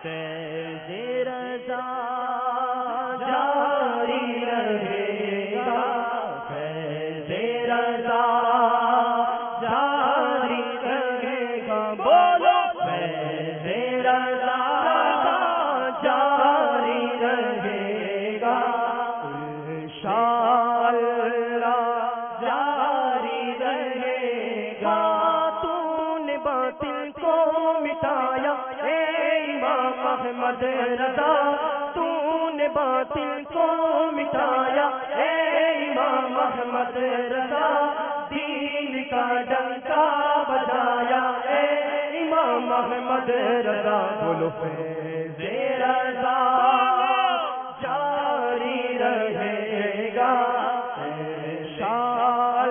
فیض رضا جاری رہے گا، فیض رضا جاری رہے گا، بولو فیض رضا جاری رہے گا، انشاءاللہ جاری رہے گا۔ تو نے باطل کو مٹایا اے امام احمد رضا، تو نے باطل کو مٹایا اے امام احمد رضا، دین کا ڈنکا بجایا اے امام احمد رضا، بولو فیض رضا جاری رہے گا، انشاءاللہ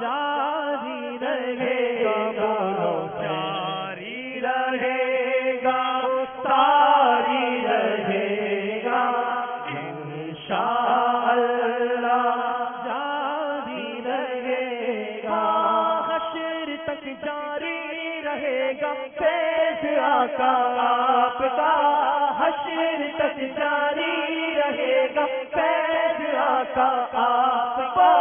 جاری رہے گا، بولو جاری رہے گا، ساری رہے گا، انشاءاللہ جاری رہے گا، حشر تک جاری رہے گا فیض آقا آپ کا، حشر تک جاری رہے گا فیض آقا آپ کا،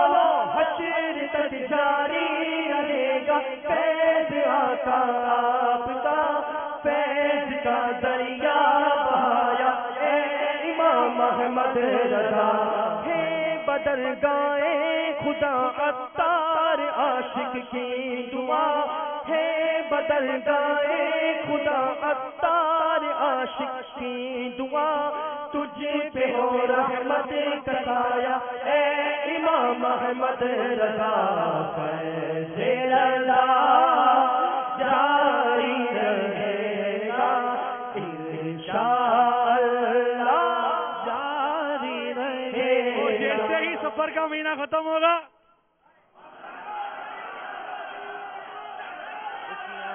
حشر تک جاری رہے گا فیض آقا آپ کا، فیض کا دریا بہایا اے امام احمد رضا، ہے بدرگاہ خدا عطار عاشق کی دعا، ہے بدرگاہ خدا عطار عاشق کی دعا، تجھ پہ ہو رحمت کا سایہ اے امام احمد رضا، فیض رضا جاری رہے گا، انشاءاللہ جاری رہے گا۔ جیسے ہی سفر کا مہینہ ختم ہوگا،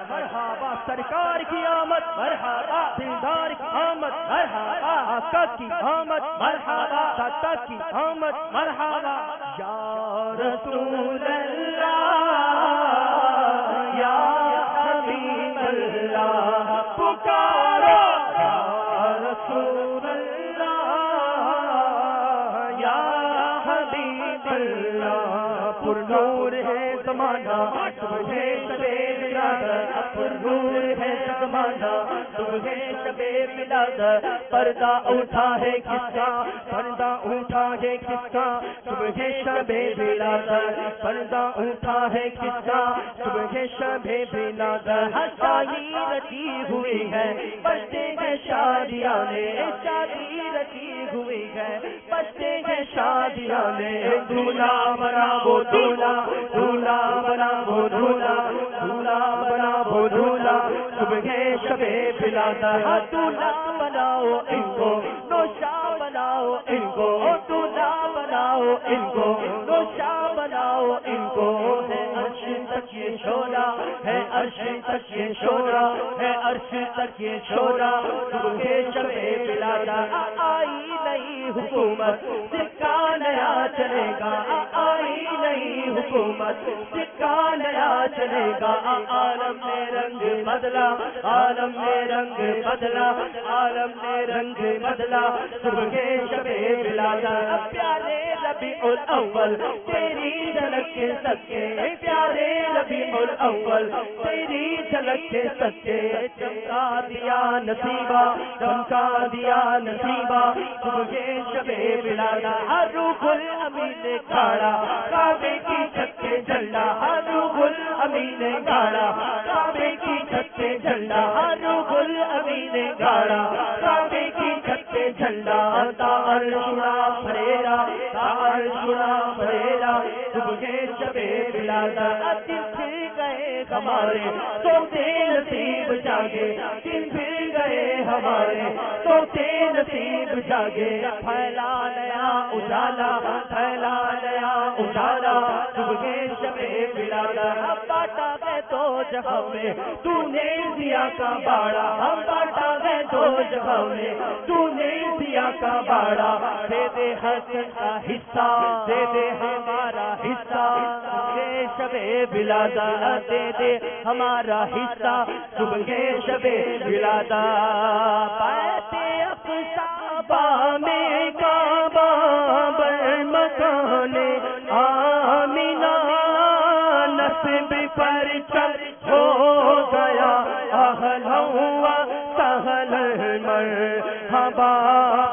مرحبا سرکار کی آمد، مرحبا دلدار کی آمد، مرحبا آقا کی آمد، مرحبا داتا کی آمد، مرحبا یا رسول اللہ یا حبیب اللہ، پکارو یا رسول اللہ یا حبیب اللہ، پر نور ہے زمانہ تمہیں شبے پر نور ہے زمانہ تمہیں شبے ولادت، پردہ اٹھا ہے کس کا، پردہ اٹھا ہے کس کا تمہیں شبے ولادت، پردہ اٹھا ہے کس کا تمہیں شبے ولادت، شادی رچی ہوئی ہے بچتے ہیں شادیانے، شادی رچی ہوئی ہے بچتے ہیں شادیانے، دولہا بنا وہ دولہا، دولہا بنا وہ دولہا، دولہا بنا وہ دولہا، صبح شبے ولادت، دولہا بناؤ ان کو، نوشا بناؤ ان کو، دولہا بناؤ ان کو، نوشا بناؤ ان کو، ہے عرش تک یہ شورا، ہے عرش تک یہ شورا، ہے عرش تک یہ شورا، صبح شبے ولادت، آئی نئی حکومت سکہ نیا چلے گا، آئی نئی حکومت سکہ نیا چلے گا، عالم نے رنگ بدلا، عالم نے رنگ بدلا، عالم نے رنگ بدلا، صبح شبے ولادت، پیارے ربیع الاول تیری جھلک کے سکے، پیارے ربیع الاول تیری جھلک کے سکے، چمکا دیا نصیبہ، چمکا دیا نصیبہ، صبح شبے ولادت، ہر روح الامین کھاڑا کعبے کی چھت پہ جھنڈا، ہر روح الامین گاڑا کعبے کی چھت پہ جھنڈا، ہر روح الامین گاڑا کعبے کی چھت پہ جھنڈا، تار شڑا پھریرا، تار شڑا پھریرا، صبح شبے ولادت، دن پھر گئے ہمارے سوتے نصیب جاگے، دن پھر گئے ہمارے سوتے نصیب جاگے، پھیلا نیا اجالا، پھیلا نیا اجالا، صبح شبے ولادت، ہم باٹا گئے دو جہاں میں تو نے دیا کا باڑا، ہم باٹا گئے دو جہاں میں تو نے دیا کا باڑا، دے دے حسن کا حصہ، دے دے ہمارا حصہ، شبِ ولادت دے دے ہمارا حصہ صبح شبِ ولادت پاتے اقصی میں کعبہ مکان آمینہ نصب پر چل ہو گیا اہلا و سہلا مرحبا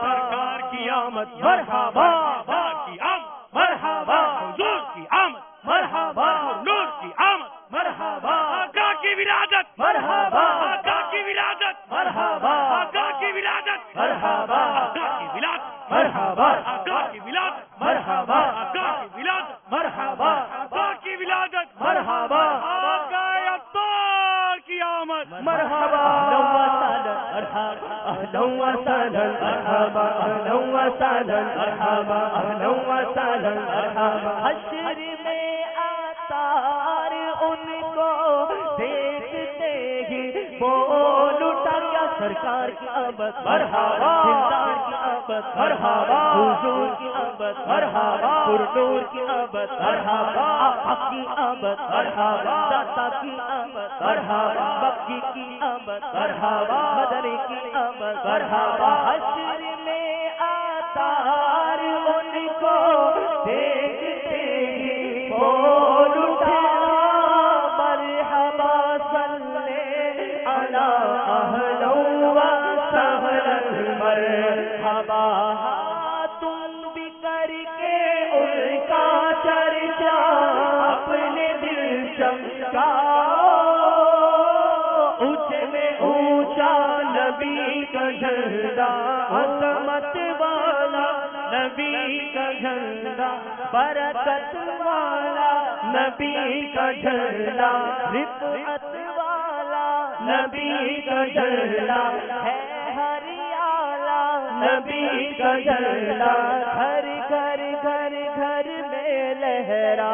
سرکار کی آمد مرحبا سرکار کی آمد مرحبا حضور کی آمد مرحبا نور کی آمد مرحبا آقا کی ولادت مرحبا آقا کی ولادت مرحبا آقا کی ولادت مرحبا آقا کی ولادت مرحبا آقا کی ولادت مرحبا آقا کی ولادت مرحبا آقا کی ولادت مرحبا آقا عطار کی آمد مرحبا اهلا وسهلا مرحبا اهلا وسهلا مرحبا اهلا وسهلا مرحبا حشر میں آتار ان کو دیکھتے ہی بول اٹھا کیا سرکار کی آمد مرحبا دلدار کی آمد مرحبا حضور کی آمد مرحبا پرنور کی آمد مرحبا آقا کی آمد مرحبا داتا کی آمد مرحبا مکی کی آمد مرحبا مدنی کی آمد مرحبا حشر میں آتار ان کو دیکھتے ہی بول اٹھا مرحبا صلی علی اہلا و سہلا مرحبا تم بھی کر کے ان کا چرچا اپنے دل چمکاؤ اونچے میں اونچا نبی کا جھنڈا عظمت والا نبی کا جھنڈا برکت والا نبی کا جھنڈا رفعت والا نبی کا جھنڈا ہے ہریالا نبی کا جھنڈا گھر گھر گھر گھر میں لہرا